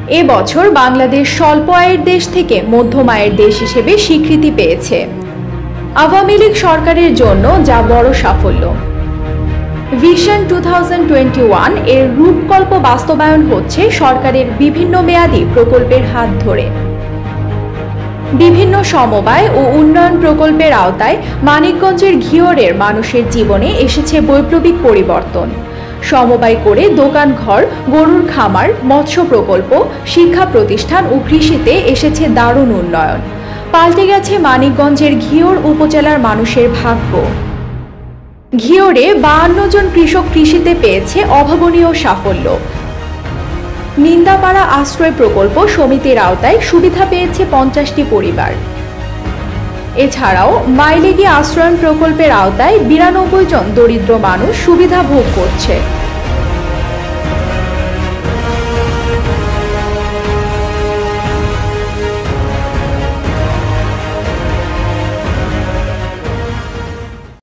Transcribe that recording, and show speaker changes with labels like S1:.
S1: এবছর বাংলাদেশ স্বল্প আয়ের দেশ থেকে মধ্যম আয়ের দেশ হিসেবে স্বীকৃতি পেয়েছে। আওয়ামী লীগ সরকারের জন্য যা বড় সাফল্য। ভিশন 2021 এর রূপকল্প বাস্তবায়ন হচ্ছে সরকারের বিভিন্ন মেয়াদী প্রকল্পের হাত ধরে। বিভিন্ন সমবায় ও উন্নয়ন প্রকল্পের আওতায় মানিকগঞ্জের ঘিওরের মানুষের জীবনে এসেছে বৈপ্লবিক পরিবর্তন। সমবায় করে দোকানঘর, গরুর খামার, মৎস্য প্রকল্প, শিক্ষা প্রতিষ্ঠান ও কৃষিতে এসেছে দারুণ উন্নয়ন। পাল্টে গেছে মানিকগঞ্জের ঘিওর উপজেলার মানুষের ভাগ্য। ঘিওরে 52 জন কৃষক কৃষিতে পেয়েছে অভাবনীয় সাফল্য। নিন্দাপাড়া আশ্রয় প্রকল্প সমিতির আওতায় সুবিধা পেয়েছে 50টি পরিবার। এছাড়াও মাইলেগি আশ্রয়ণ প্রকল্পের আওতায় 92 জন দরিদ্র মানুষ সুবিধা ভোগ করছে।